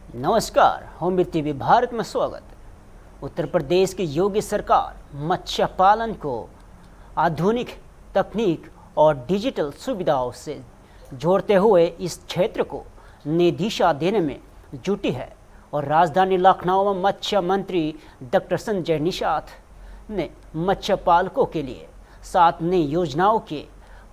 नमस्कार, होमबीर टीवी भारत में स्वागत है। उत्तर प्रदेश की योगी सरकार मत्स्य पालन को आधुनिक तकनीक और डिजिटल सुविधाओं से जोड़ते हुए इस क्षेत्र को नई दिशा देने में जुटी है और राजधानी लखनऊ में मत्स्य मंत्री डॉक्टर संजय निषाद ने मत्स्य पालकों के लिए 7 नई योजनाओं के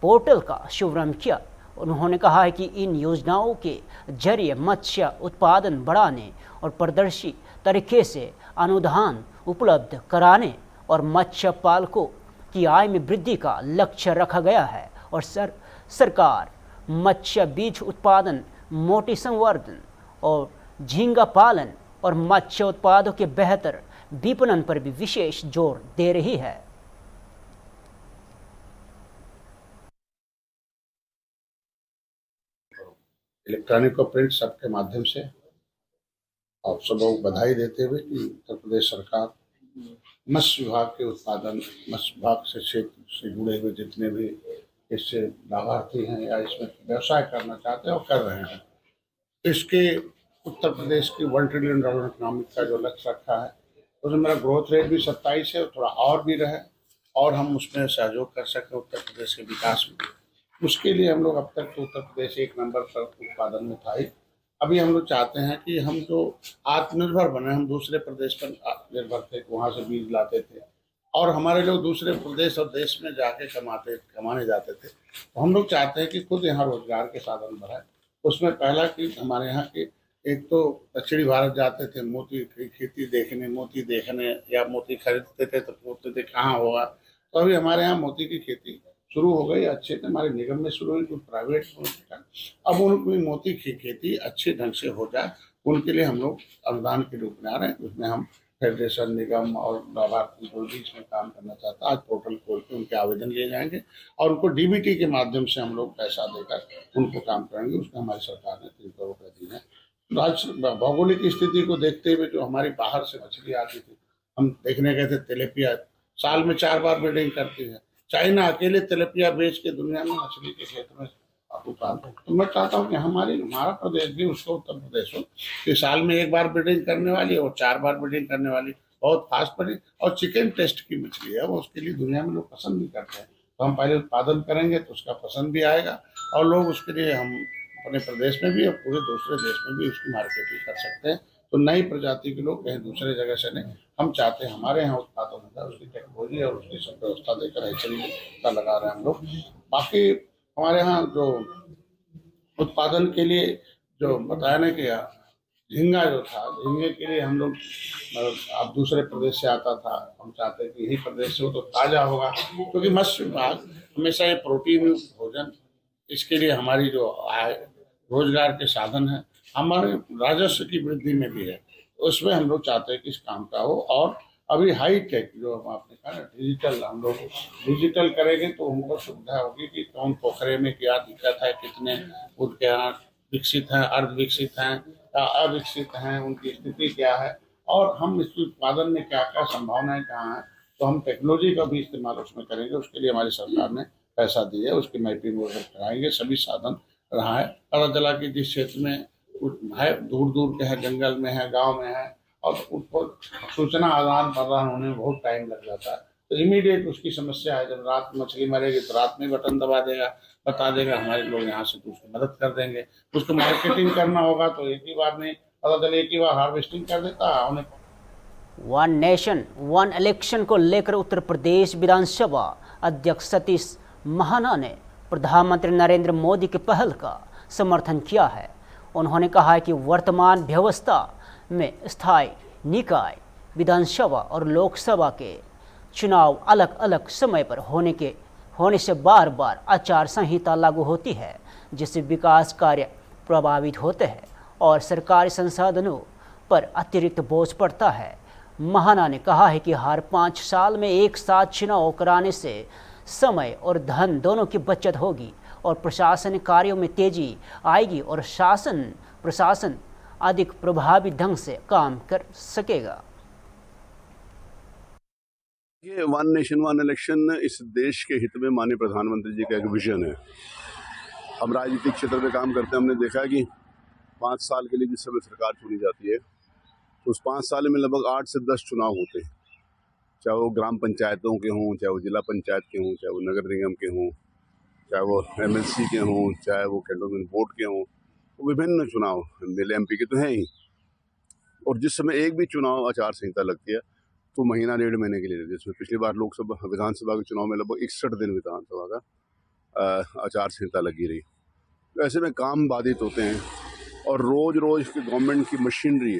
पोर्टल का शुभारंभ किया। उन्होंने कहा है कि इन योजनाओं के जरिए मत्स्य उत्पादन बढ़ाने और पारदर्शी तरीके से अनुदान उपलब्ध कराने और मत्स्य पालकों की आय में वृद्धि का लक्ष्य रखा गया है और सरकार मत्स्य बीज उत्पादन, मोती संवर्धन और झींगा पालन और मत्स्य उत्पादों के बेहतर विपणन पर भी विशेष जोर दे रही है। इलेक्ट्रॉनिक और प्रिंट सब के माध्यम से आप सब लोग बधाई देते हुए कि उत्तर प्रदेश सरकार मत्स्य विभाग के उत्पादन, मत्स्य विभाग से क्षेत्र से जुड़े हुए जितने भी इससे लाभार्थी हैं या इसमें व्यवसाय करना चाहते हैं और कर रहे हैं, इसके उत्तर प्रदेश की $1 ट्रिलियन इकोनॉमिक का जो लक्ष्य रखा है उसमें मेरा ग्रोथ रेट भी 27 है, थोड़ा और भी रहे और हम उसमें सहयोग कर सकें उत्तर प्रदेश के विकास में। उसके लिए हम लोग अब तक तो उत्तर प्रदेश 1 नंबर पर उत्पादन में था ही। अभी हम लोग चाहते हैं कि हम जो आत्मनिर्भर बने, हम दूसरे प्रदेश पर निर्भर थे, वहाँ से बीज लाते थे और हमारे लोग दूसरे प्रदेश और देश में जाके कमाने जाते थे, तो हम लोग चाहते हैं कि खुद यहाँ रोजगार के साधन बढ़ाए। उसमें पहला कि हमारे यहाँ के एक तो दक्षिणी भारत जाते थे मोती की खेती देखने, मोती देखने या मोती खरीदते थे तो पूछते थे कहाँ होगा, तो अभी हमारे यहाँ मोती की खेती शुरू हो गई अच्छे से, हमारे निगम में शुरू हुई जो प्राइवेट का। अब उनकी मोती की खेती अच्छे ढंग से हो जाए उनके लिए हम लोग अनुदान के रूप में आ रहे हैं। उसमें हम फेडरेशन, निगम और लाभार्थी को भी इसमें काम करना चाहता है। आज पोर्टल खोल के उनके आवेदन लिए जाएंगे और उनको डीबीटी के माध्यम से हम लोग पैसा देकर उनको काम कराएंगे। उसमें हमारी सरकार ने 3 करोड़ रुपये दिए हैं। तो आज भौगोलिक स्थिति को देखते हुए जो हमारी बाहर से मछली आती थी, हम देखने गए थे, तिलपिया साल में 4 बार ब्रीडिंग करती है। चाइना अकेले तिलपिया बेच के दुनिया में मछली के क्षेत्र में उत्पादन। तो मैं चाहता हूँ कि हमारा प्रदेश भी उसको उत्तर प्रदेश हो कि साल में 1 बार ब्रीडिंग करने वाली और 4 बार ब्रीडिंग करने वाली बहुत फास्ट ब्रीडिंग और चिकन टेस्ट की मछली है, वो उसके लिए दुनिया में लोग पसंद भी करते हैं। तो हम पहले उत्पादन करेंगे तो उसका पसंद भी आएगा और लोग उसके लिए हम अपने प्रदेश में भी और पूरे दूसरे देश में भी उसकी मार्केटिंग कर सकते हैं। तो नई प्रजाति के लोग कहीं दूसरे जगह से नहीं, हम चाहते हैं हमारे यहाँ उत्पादन होता है, उसकी टेक्नोलॉजी और उसकी सब व्यवस्था देकर ऐसे का लगा रहे हैं हम लोग। बाकी हमारे यहाँ जो उत्पादन के लिए जो बताया ना कि झींगा जो था, झींगे के लिए हम लोग अब दूसरे प्रदेश से आता था, हम चाहते हैं कि यही प्रदेश से हो तो ताज़ा होगा, क्योंकि मत्स्य विभाग हमेशा ये प्रोटीन भोजन, इसके लिए हमारी जो आय रोजगार के साधन है, हमारे राजस्व की वृद्धि में भी है, उसमें हम लोग चाहते हैं कि इस काम का हो। और अभी हाई टेक जो आपने कहा डिजिटल, हम लोग डिजिटल करेंगे तो उनको सुविधा होगी कि कौन पोखरे में क्या दिक्कत है, कितने उनके यहाँ विकसित हैं, अर्ध विकसित हैं या अविकसित हैं, उनकी स्थिति क्या है और हम इस उत्पादन में क्या क्या संभावनाएं कहाँ हैं, तो हम टेक्नोलॉजी का भी इस्तेमाल उसमें करेंगे। उसके लिए हमारी सरकार ने पैसा दिया है, उसकी मैपिंग वगैरह कराएंगे, सभी साधन रहा है। पता चला कि जिस क्षेत्र में है, दूर दूर के है, जंगल में है, गांव में है और उनको सूचना आदान प्रदान होने में बहुत टाइम लग जाता है, तो इमीडिएट उसकी समस्या है। जब रात में मछली मरेगी तो रात में बटन दबा देगा, बता देगा, हमारे लोग यहाँ से तो उसकी मदद कर देंगे। उसको मार्केटिंग करना होगा तो एक ही बार नहीं, पता चले एक ही बार हार्वेस्टिंग कर देता है उन्हें। वन नेशन वन इलेक्शन को लेकर उत्तर प्रदेश विधानसभा अध्यक्ष सतीश महाना ने प्रधानमंत्री नरेंद्र मोदी की पहल का समर्थन किया है। उन्होंने कहा है कि वर्तमान व्यवस्था में स्थायी निकाय, विधानसभा और लोकसभा के चुनाव अलग अलग समय पर होने से बार बार आचार संहिता लागू होती है, जिससे विकास कार्य प्रभावित होते हैं और सरकारी संसाधनों पर अतिरिक्त बोझ पड़ता है। महाना ने कहा है कि हर 5 साल में एक साथ चुनाव कराने से समय और धन दोनों की बचत होगी और प्रशासनिक कार्यों में तेजी आएगी और शासन प्रशासन अधिक प्रभावी ढंग से काम कर सकेगा। ये वन नेशन वन इलेक्शन इस देश के हित में माननीय प्रधानमंत्री जी का एक विजन है। हम राजनीतिक क्षेत्र में काम करते हैं, हमने देखा कि 5 साल के लिए जिस समय सरकार चुनी जाती है तो उस 5 साल में लगभग 8 से 10 चुनाव होते हैं, चाहे वो ग्राम पंचायतों के हों, चाहे वो जिला पंचायत के हों, चाहे वो नगर निगम के हों, चाहे वो MLC के हों, चाहे वो कैंटोनमेंट बोर्ड के हों, वो विभिन्न चुनाव MLA MP के तो हैं ही। और जिस समय एक भी चुनाव आचार संहिता लगती है तो महीना 1.5 महीने के लिए लगती है। जिसमें पिछली बार लोकसभा विधानसभा के चुनाव में लगभग 61 दिन विधानसभा का आचार संहिता लगी रही। तो ऐसे में काम बाधित होते हैं और रोज रोज की गवर्नमेंट की मशीनरी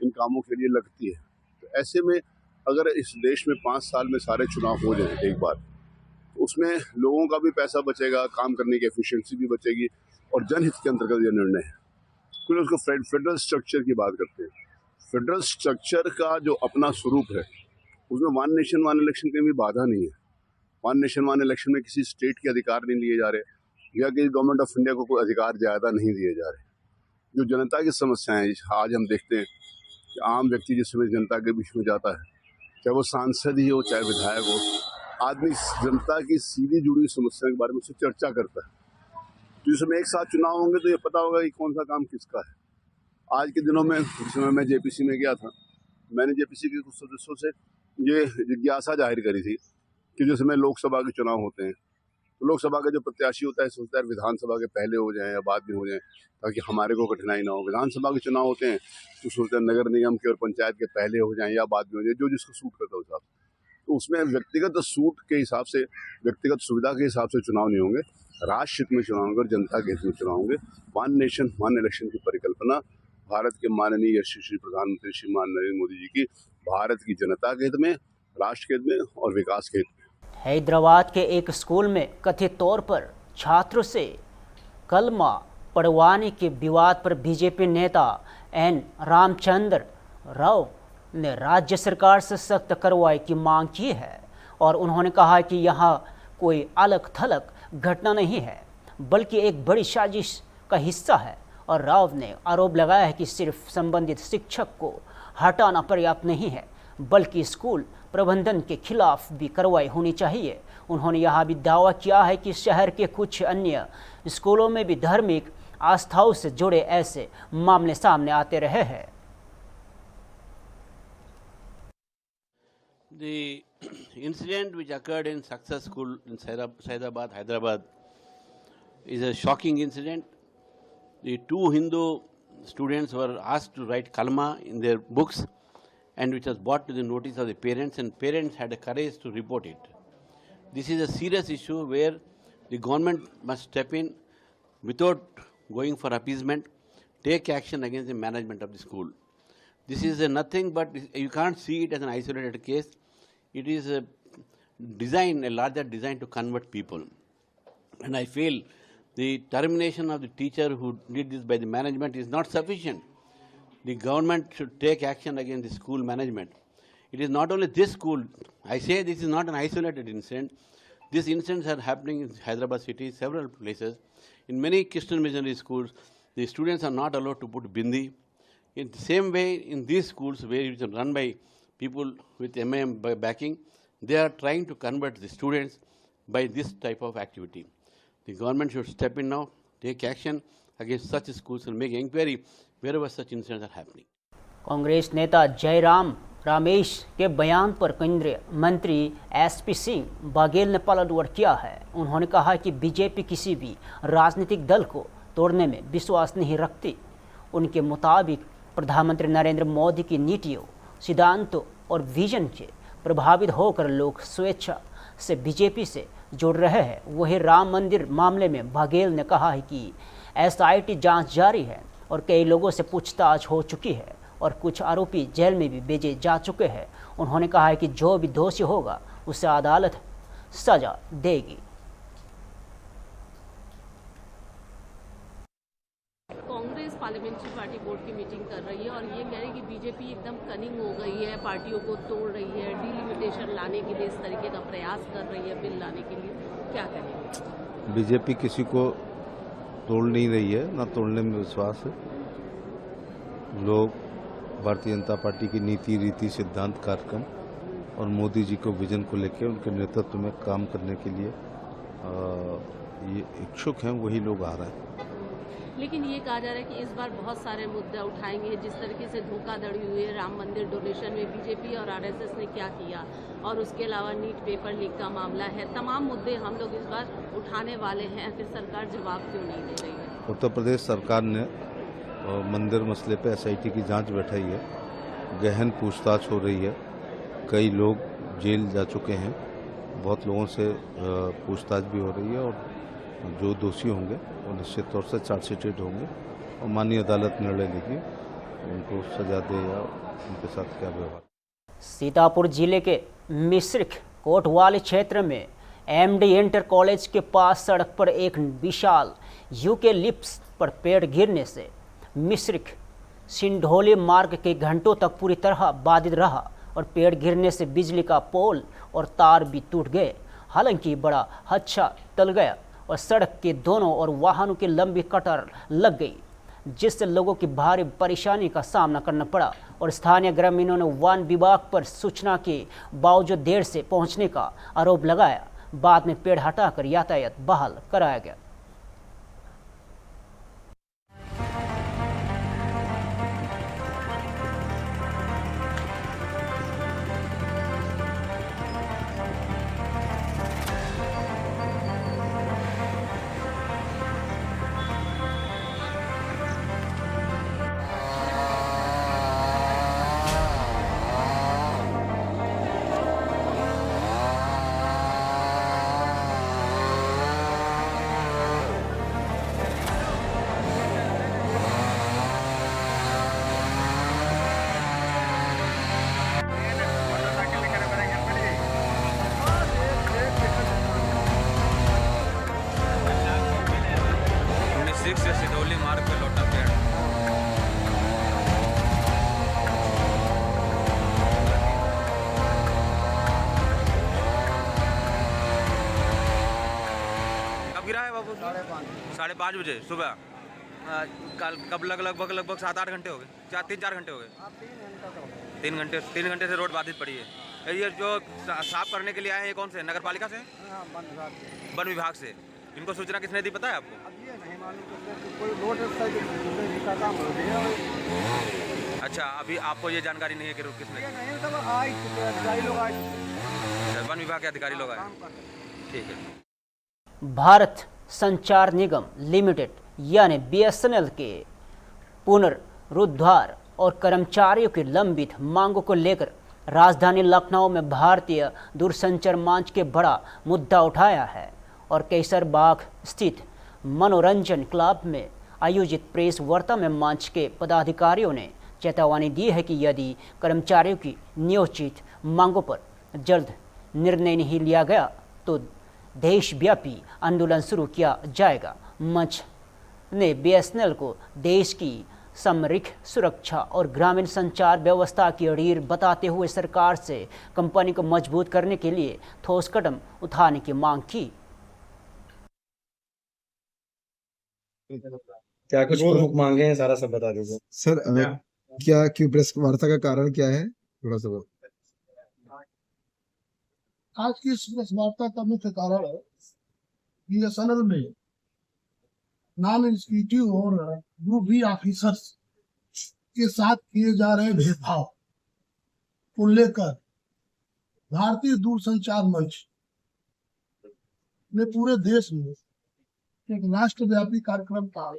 इन कामों के लिए लगती है। तो ऐसे में अगर इस देश में 5 साल में सारे चुनाव हो जाएं एक बार, तो उसमें लोगों का भी पैसा बचेगा, काम करने की एफिशिएंसी भी बचेगी और जनहित के अंतर्गत यह निर्णय है। फिर उसको फेडरल स्ट्रक्चर की बात करते हैं। फेडरल स्ट्रक्चर का जो अपना स्वरूप है उसमें वन नेशन वन इलेक्शन की भी बाधा नहीं है। वन नेशन वन इलेक्शन में किसी स्टेट के अधिकार नहीं लिए जा रहे या कि गवर्नमेंट ऑफ इंडिया को कोई अधिकार ज़्यादा नहीं दिए जा रहे। जो जनता की समस्याएं आज हम देखते हैं कि आम व्यक्ति जिस समय जनता के बीच में जाता है, चाहे वो सांसद ही हो चाहे विधायक हो, आदमी जनता की सीधी जुड़ी समस्याओं के बारे में उससे चर्चा करता है। तो जिस समय एक साथ चुनाव होंगे तो ये पता होगा कि कौन सा काम किसका है। आज के दिनों में जिस समय मैं JPC में गया था, मैंने JPC के कुछ सदस्यों से ये जिज्ञासा जाहिर करी थी कि जिस समय लोकसभा के चुनाव होते हैं तो लोकसभा का जो प्रत्याशी होता है सोचता है विधानसभा के पहले हो जाएं या बाद में हो जाएं ताकि हमारे को कठिनाई ना हो। विधानसभा के चुनाव होते हैं तो सोचते हैं नगर निगम के और पंचायत के पहले हो जाएं या बाद में हो जाए, जो जिसको सूट करता है उस हिसाब से। तो उसमें व्यक्तिगत सूट के हिसाब से, व्यक्तिगत सुविधा के हिसाब से चुनाव नहीं होंगे, राष्ट्र हित में चुनाव होंगे और जनता के हित में चुनाव होंगे। वन नेशन वन इलेक्शन की परिकल्पना भारत के माननीय यशस्वी प्रधानमंत्री श्रीमान नरेंद्र मोदी जी की भारत की जनता के हित में, राष्ट्र के हित में और विकास के हित में। हैदराबाद के एक स्कूल में कथित तौर पर छात्रों से कलमा पढ़वाने के विवाद पर बीजेपी नेता N. रामचंद्र राव ने राज्य सरकार से सख्त कार्रवाई की मांग की है और उन्होंने कहा कि यहाँ कोई अलग थलग घटना नहीं है बल्कि एक बड़ी साजिश का हिस्सा है। और राव ने आरोप लगाया है कि सिर्फ संबंधित शिक्षक को हटाना पर्याप्त नहीं है बल्कि स्कूल प्रबंधन के खिलाफ भी कार्रवाई होनी चाहिए। उन्होंने यह भी दावा किया है कि शहर के कुछ अन्य स्कूलों में भी धार्मिक आस्थाओं से जुड़े ऐसे मामले सामने आते रहे हैं। The incident which occurred in Success School in Saidabad, Hyderabad, is a shocking incident. The 2 Hindu students were asked to write kalma in their books, and which was brought to the notice of the parents, and parents had the courage to report it. This is a serious issue where the government must step in without going for appeasement, take action against the management of the school. This is nothing but, you can't see it as an isolated case. It is a design, a larger design to convert people. And I feel the termination of the teacher who did this by the management is not sufficient. The government should take action against the school management. It is not only this school. I say this is not an isolated incident. These incidents are happening in Hyderabad city, several places. In many Christian missionary schools, the students are not allowed to put bindi. In the same way, in these schools where it is run by people with MAM backing, they are trying to convert the students by this type of activity. The government should step in now, take action against such schools and make inquiry wherever such incidents are happening. Congress नेता जयराम रमेश के बयान पर केंद्रीय मंत्री SP Singh Baghel ने पलटवार किया है। उन्होंने कहा कि बीजेपी किसी भी राजनीतिक दल को तोड़ने में विश्वास नहीं रखती। उनके मुताबिक प्रधानमंत्री नरेंद्र मोदी की नीतियों, सिद्धांतों और विजन से प्रभावित होकर लोग स्वेच्छा से बीजेपी से जुड़ रहे हैं। वही राम मंदिर मामले में बघेल ने कहा है कि SIT जांच जारी है और कई लोगों से पूछताछ हो चुकी है और कुछ आरोपी जेल में भी भेजे जा चुके हैं। उन्होंने कहा है कि जो भी दोषी होगा उसे अदालत सजा देगी। कांग्रेस पार्लियामेंट्री पार्टी बोर्ड की मीटिंग कर रही है और ये कह रही है कि बीजेपी एकदम कनिंग हो गई है, पार्टियों को तोड़ रही है, डिलिमिटेशन लाने के लिए इस तरीके का प्रयास कर रही है, बिल लाने के लिए। क्या कहेंगे? बीजेपी किसी को तोड़ नहीं रही है, ना तोड़ने में विश्वास है। लोग भारतीय जनता पार्टी की नीति, रीति, सिद्धांत, कार्यक्रम और मोदी जी को विजन को लेकर उनके नेतृत्व में काम करने के लिए ये इच्छुक हैं, वही लोग आ रहे हैं। लेकिन ये कहा जा रहा है कि इस बार बहुत सारे मुद्दे उठाएंगे, जिस तरीके से धोखाधड़ी हुई है राम मंदिर डोनेशन में, बीजेपी और आरएसएस ने क्या किया, और उसके अलावा नीट पेपर लीक का मामला है। तमाम मुद्दे हम लोग इस बार उठाने वाले हैं। फिर सरकार जवाब क्यों नहीं दे रही है? उत्तर प्रदेश सरकार ने मंदिर मसले पे एसआईटी की जांच बैठाई है, गहन पूछताछ हो रही है, कई लोग जेल जा चुके हैं, बहुत लोगों से पूछताछ भी हो रही है और जो दोषी होंगे वो निश्चित तौर से चार्जशीटेड होंगे और माननीय अदालत निर्णय लेगी उनको सजा दे या उनके साथ क्या व्यवहार। सीतापुर जिले के मिश्रिख कोटवाली क्षेत्र में एमडी इंटर कॉलेज के पास सड़क पर एक विशाल यूकेलिप्टस पर पेड़ गिरने से मिश्रिख सिंढोली मार्ग के घंटों तक पूरी तरह बाधित रहा और पेड़ गिरने से बिजली का पोल और तार भी टूट गए। हालांकि बड़ा हादसा टल गया और सड़क के दोनों ओर वाहनों की लंबी कतार लग गई, जिससे लोगों की भारी परेशानी का सामना करना पड़ा और स्थानीय ग्रामीणों ने वन विभाग पर सूचना के बावजूद देर से पहुंचने का आरोप लगाया। बाद में पेड़ हटाकर यातायात बहाल कराया गया। से सिधौली मार्ग पे लौटा पेड़। कब गिरा है बाबू? 5:30 बजे सुबह। कब लगभग 7-8 घंटे हो गए, 3-4 घंटे हो गए। 3 घंटे से रोड बाधित पड़ी है। ये जो साफ करने के लिए आए हैं, ये कौन से? नगर पालिका से? वन विभाग से। इनको सूचना किसने दी, पता है आपको? अच्छा, अभी आपको ये जानकारी नहीं है कि किसने? वन विभाग के अधिकारी लोग आए। ठीक है। भारत संचार निगम लिमिटेड यानी बीएसएनएल के पुनरुद्धार और कर्मचारियों की लंबित मांगों को लेकर राजधानी लखनऊ में भारतीय दूरसंचार मंच के बड़ा मुद्दा उठाया है और केसरबाग स्थित मनोरंजन क्लब में आयोजित प्रेस वार्ता में मंच के पदाधिकारियों ने चेतावनी दी है कि यदि कर्मचारियों की नियोजित मांगों पर जल्द निर्णय नहीं लिया गया तो देशव्यापी आंदोलन शुरू किया जाएगा। मंच ने बीएसएनएल को देश की सामरिक सुरक्षा और ग्रामीण संचार व्यवस्था की रीढ़ बताते हुए सरकार से कंपनी को मजबूत करने के लिए ठोस कदम उठाने की मांग की। क्या कुछ प्रमुख मांगे हैं, सारा सब बता दीजिए सर। क्या क्यों प्रेस वार्ता का कारण क्या है, थोड़ा सा? आज की इस प्रेस वार्ता का मुख्य कारण है बीएसएनएल में नॉन एग्जीक्यूटिव और ग्रुप बी ऑफिसर्स के साथ किए जा रहे भेदभाव को लेकर भारतीय दूरसंचार मंच ने पूरे देश में एक राष्ट्रव्यापी कार्यक्रम का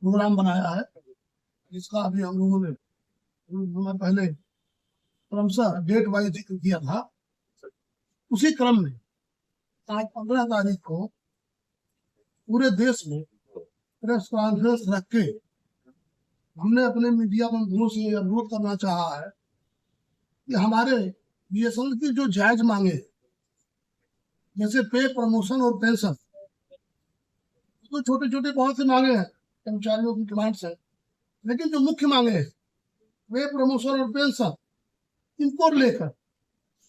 प्रोग्राम बनाया है, जिसका अभी हम लोगों ने पहले क्रमशः डेट वाइज जिक्र किया था। उसी क्रम में आज 15 तारीख को पूरे देश में प्रेस कॉन्फ्रेंस रख के हमने अपने मीडिया बंधुओं से अनुरोध करना चाहा है कि हमारे बीएसएनएल की जो जायज मांगे, जैसे पे, प्रमोशन और पेंशन, तो छोटे छोटे बहुत से मांगे हैं कर्मचारियों की डिमांड्स है, लेकिन जो मुख्य मांगे हैं वे प्रमोशन और पेंशन, इनको लेकर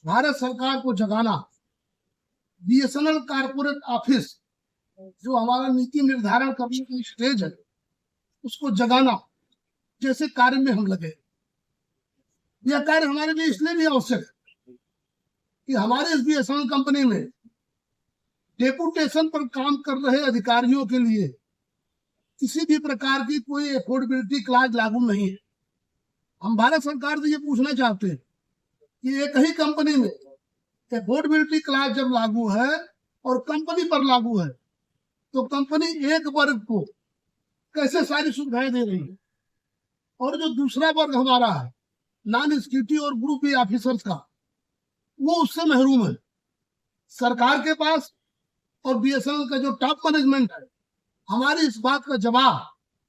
भारत सरकार को जगाना, बीएसएनएल कारपोरेट ऑफिस जो हमारा नीति निर्धारण करने की स्टेज है उसको जगाना जैसे कार्य में हम लगे। यह कार्य हमारे लिए इसलिए भी आवश्यक है कि हमारे इस बीएसएनएल कंपनी में डेपुटेशन पर काम कर रहे अधिकारियों के लिए किसी भी प्रकार की कोई अफोर्डेबिलिटी क्लास लागू नहीं है। हम भारत सरकार से ये पूछना चाहते हैं कि एक ही कंपनी में अफोर्डेबिलिटी क्लास जब लागू है और कंपनी पर लागू है, तो कंपनी एक वर्ग को कैसे सारी सुविधाएं दे रही है, और जो दूसरा वर्ग हमारा है नॉन एग्जीक्यूटिव और ग्रुप ए ऑफिसर्स का, वो उससे महरूम है। सरकार के पास और बीएसएनएल का जो टॉप मैनेजमेंट है, हमारी इस बात का जवाब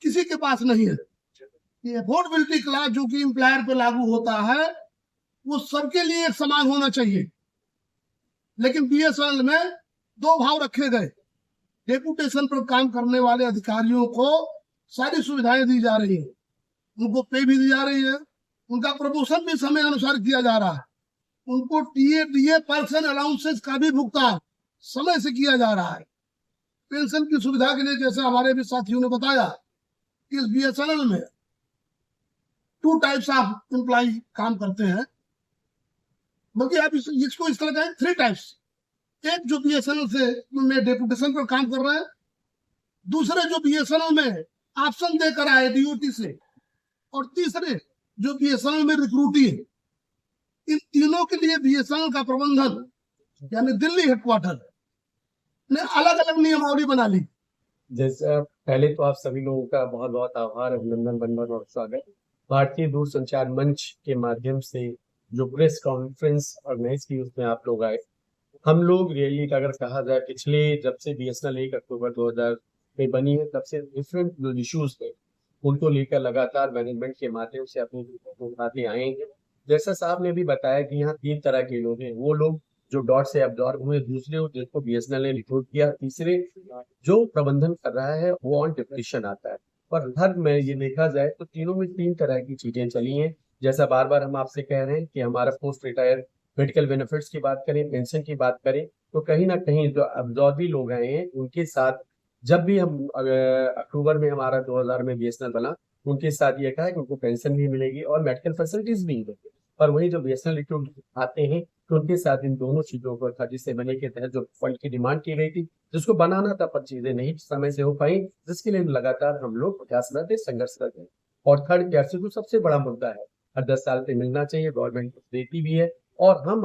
किसी के पास नहीं है कि अफोर्डेबिलिटी क्लास जो कि एम्प्लॉयर पे लागू होता है वो सबके लिए एक समान होना चाहिए। लेकिन बीएसएनएल में दो भाव रखे गए। डेपुटेशन पर काम करने वाले अधिकारियों को सारी सुविधाएं दी जा रही है, उनको पे भी दी जा रही है, उनका प्रमोशन भी समय अनुसार किया जा रहा है, उनको टीए डीए पर्सन अलाउंसेस का भी भुगतान समय से किया जा रहा है। पेंशन की सुविधा के लिए जैसे हमारे भी साथियों ने बताया कि इस बीएसएनएल में 2 टाइप्स ऑफ एम्प्लॉय काम करते हैं, बल्कि आप इसको इस तरह कहें 3 टाइप्स। एक जो बीएसएनएल से में डेपुटेशन पर काम कर रहे हैं, दूसरे जो बीएसएनएल में ऑप्शन देकर आए डीओटी से, और तीसरे जो बीएसएनएल में रिक्रूटी है। इन तीनों के लिए बीएसएनएल का प्रबंधन यानी दिल्ली हेडक्वार्टर ने अलग अलग नियमावली बना ली। जैसे पहले तो आप सभी लोगों का बहुत बहुत आभार, अभिनंदन, वंदन और स्वागत। भारतीय दूरसंचार मंच के माध्यम से जो प्रेस कॉन्फ्रेंस ऑर्गेनाइज की उसमें आप लोग आए। हम लोग रियली अगर कहा जाए पिछले जब से बीएसएनएल 1 अक्टूबर 2000 में बनी है तब से डिफरेंट जो इश्यूज थे उनको लेकर लगातार मैनेजमेंट के माध्यम से अपनी बातें आए हैं। जैसा साहब ने भी बताया कि यहाँ 3 तरह के लोग हैं, वो लोग जो डॉट से अब्जॉर्ब हुए, दूसरे जिसको बीएसएनएल ने रिक्रूट किया, तीसरे जो प्रबंधन कर रहा है वो ऑन डिप्टीशन आता है। पर हर में ये देखा जाए तो तीनों में 3 तरह की चीजें चली हैं। जैसा बार बार हम आपसे कह रहे हैं कि हमारा पोस्ट रिटायर मेडिकल बेनिफिट्स की बात करें, पेंशन की बात करें, तो कहीं ना कहीं जो अब्जॉर्बी लोग आए हैं उनके साथ जब भी हम अक्टूबर में हमारा 2000 में बीएसएनएल बना, उनके साथ ये कहा है कि उनको पेंशन भी मिलेगी और मेडिकल फैसिलिटीज भी मिलेगी। पर वही जो बीएसएनएल रिक्रूट आते हैं तो उनके साथ इन दोनों चीजों को 37A के तहत जो फंड की डिमांड की गई थी, जिसको बनाना था पर चीजें नहीं समय से हो पाई, जिसके लिए लगातार हम लोग प्रयासरत संघर्षरत हैं। और थर्ड कैसे तो सबसे बड़ा मुद्दा है, हर 10 साल पे मिलना चाहिए, गवर्नमेंट देती भी है, और हम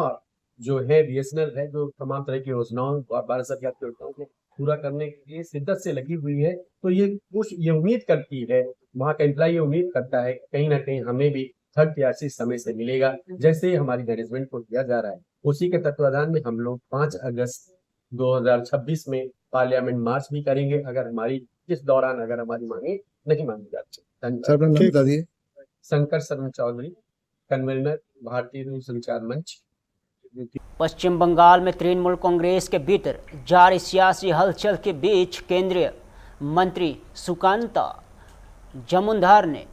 जो है बीएसएनएल है जो तमाम तरह की योजनाओं और भारत सरकार की योजनाओं को पूरा करने के लिए शिद्दत से लगी हुई है। तो ये उम्मीद करती है, वहाँ का एम्प्लॉय ये उम्मीद करता है कहीं ना कहीं हमें भी थर्ड PRC समय से मिलेगा, जैसे हमारी मैनेजमेंट को दिया जा रहा है। उसी के तत्वाधान में हम लोग 5 अगस्त 2026 में पार्लियामेंट मार्च भी करेंगे, अगर हमारी इस दौरान अगर हमारी मांगे नहीं मानी जाती। शंकर शरण चौधरी, कन्वीनर भारतीय दूरसंचार मंच। पश्चिम बंगाल में तृणमूल कांग्रेस के भीतर जारी सियासी हलचल के बीच केंद्रीय मंत्री सुकांता जमुनधार ने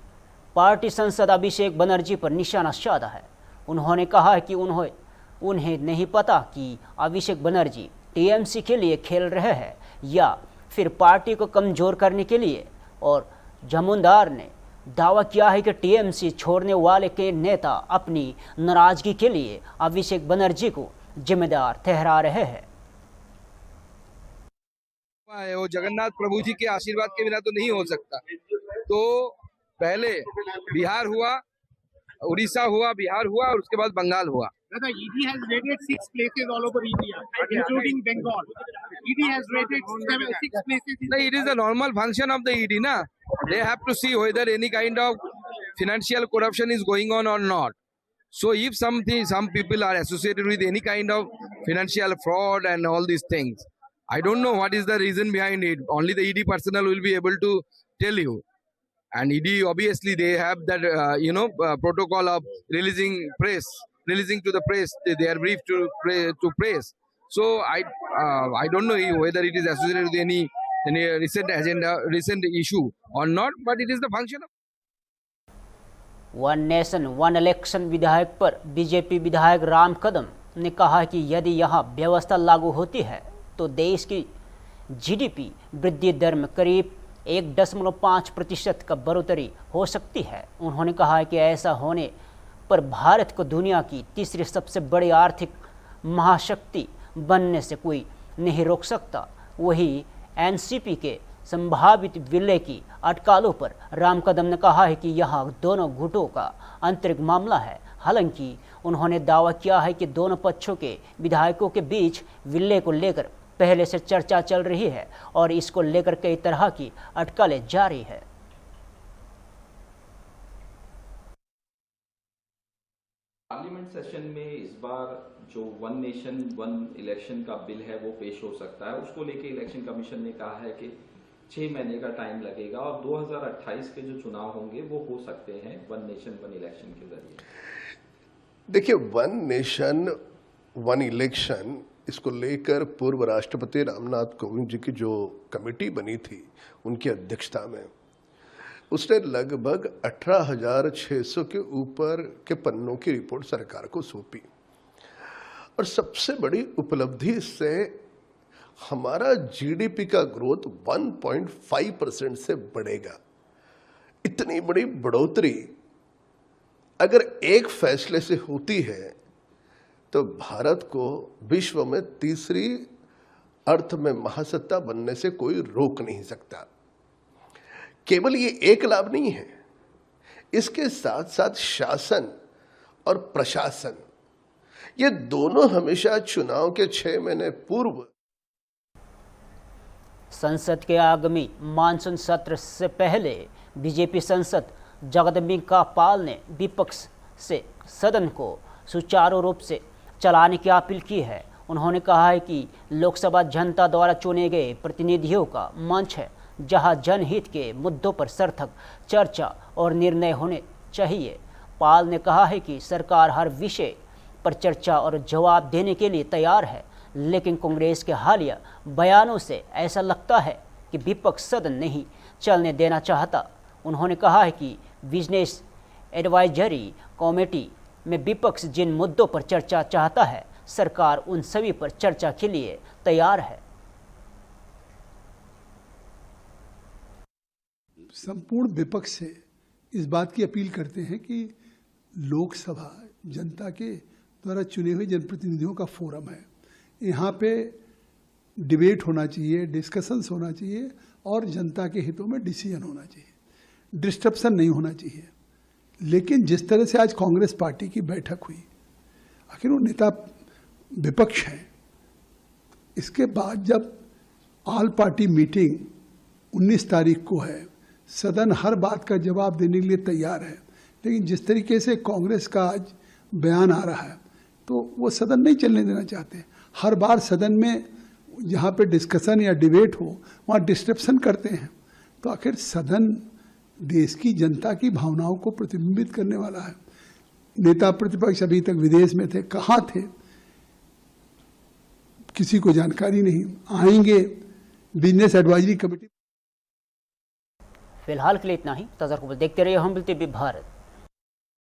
पार्टी सांसद अभिषेक बनर्जी पर निशाना साधा है। उन्होंने कहा है कि उन्हें नहीं पता कि अभिषेक बनर्जी टीएमसी के लिए खेल रहे हैं या फिर पार्टी को कमजोर करने के लिए। और जमुनदार ने दावा किया है कि टीएमसी छोड़ने वाले के नेता अपनी नाराजगी के लिए अभिषेक बनर्जी को जिम्मेदार ठहरा रहे हैं। वो जगन्नाथ प्रभु जी के आशीर्वाद के बिना तो नहीं हो सकता। तो पहले बिहार हुआ, उड़ीसा हुआ, बिहार हुआ और उसके बाद बंगाल हुआ। ED has rated 6 places all over India, including Bengal. ED has rated 6 places. No, it is the normal function of the ED, na? They have to see whether any kind of financial corruption is going on or not. So if some people are associated with any kind of financial fraud and all these things, I don't know what is the reason behind it. Only the ED personnel will be able to tell you. And ED, obviously, they have that, protocol of releasing to the press. They are briefed to press. So I don't know whether it is associated with any recent issue or not, but it is the function of. One nation one election विधायक पर BJP विधायक राम कदम ने कहा कि यदि यहां व्यवस्था लागू होती है तो देश की जीडीपी वृद्धि दर में करीब 1.5% का बढ़ोतरी हो सकती है। उन्होंने कहा कि ऐसा होने पर भारत को दुनिया की तीसरी सबसे बड़ी आर्थिक महाशक्ति बनने से कोई नहीं रोक सकता। वही एनसीपी के संभावित विलय की अटकलों पर राम कदम ने कहा है कि यह दोनों गुटों का आंतरिक मामला है। हालांकि उन्होंने दावा किया है कि दोनों पक्षों के विधायकों के बीच विलय को लेकर पहले से चर्चा चल रही है और इसको लेकर कई तरह की अटकलें जारी है। पार्लियामेंट सेशन में इस बार जो वन नेशन वन इलेक्शन का बिल है वो पेश हो सकता है। उसको लेके इलेक्शन कमीशन ने कहा है कि 6 महीने का टाइम लगेगा और 2028 के जो चुनाव होंगे वो हो सकते हैं वन नेशन वन इलेक्शन के जरिए। देखिए, वन नेशन वन इलेक्शन, इसको लेकर पूर्व राष्ट्रपति रामनाथ कोविंद जी की जो कमेटी बनी थी उनकी अध्यक्षता में, उसने लगभग 18,600 के ऊपर के पन्नों की रिपोर्ट सरकार को सौंपी और सबसे बड़ी उपलब्धि इससे हमारा जीडीपी का ग्रोथ 1.5% से बढ़ेगा। इतनी बड़ी बढ़ोतरी अगर एक फैसले से होती है तो भारत को विश्व में तीसरी अर्थ में महासत्ता बनने से कोई रोक नहीं सकता। केवल ये एक लाभ नहीं है, इसके साथ साथ शासन और प्रशासन, ये दोनों हमेशा चुनाव के 6 महीने पूर्व। संसद के आगामी मानसून सत्र से पहले बीजेपी सांसद जगदम्बिका पाल ने विपक्ष से सदन को सुचारू रूप से चलाने की अपील की है। उन्होंने कहा है कि लोकसभा जनता द्वारा चुने गए प्रतिनिधियों का मंच है, जहां जनहित के मुद्दों पर सार्थक चर्चा और निर्णय होने चाहिए। पाल ने कहा है कि सरकार हर विषय पर चर्चा और जवाब देने के लिए तैयार है, लेकिन कांग्रेस के हालिया बयानों से ऐसा लगता है कि विपक्ष सदन नहीं चलने देना चाहता। उन्होंने कहा है कि बिजनेस एडवाइजरी कमेटी में विपक्ष जिन मुद्दों पर चर्चा चाहता है, सरकार उन सभी पर चर्चा के लिए तैयार है। संपूर्ण विपक्ष से इस बात की अपील करते हैं कि लोकसभा जनता के द्वारा चुने हुए जनप्रतिनिधियों का फोरम है, यहाँ पे डिबेट होना चाहिए, डिस्कशंस होना चाहिए और जनता के हितों में डिसीजन होना चाहिए, डिस्ट्रप्शन नहीं होना चाहिए। लेकिन जिस तरह से आज कांग्रेस पार्टी की बैठक हुई, आखिर वो नेता विपक्ष हैं। इसके बाद जब ऑल पार्टी मीटिंग 19 तारीख को है, सदन हर बात का जवाब देने के लिए तैयार है, लेकिन जिस तरीके से कांग्रेस का आज बयान आ रहा है तो वो सदन नहीं चलने देना चाहते। हर बार सदन में जहाँ पे डिस्कशन या डिबेट हो वहाँ डिस्ट्रप्शन करते हैं। तो आखिर सदन देश की जनता की भावनाओं को प्रतिबिंबित करने वाला है। नेता प्रतिपक्ष अभी तक विदेश में थे, कहाँ थे किसी को जानकारी नहीं। आएंगे बिजनेस एडवाइजरी कमेटी। फिलहाल के लिए इतना ही। ताज़ा खबर देखते रहिए हम टीवी भारत।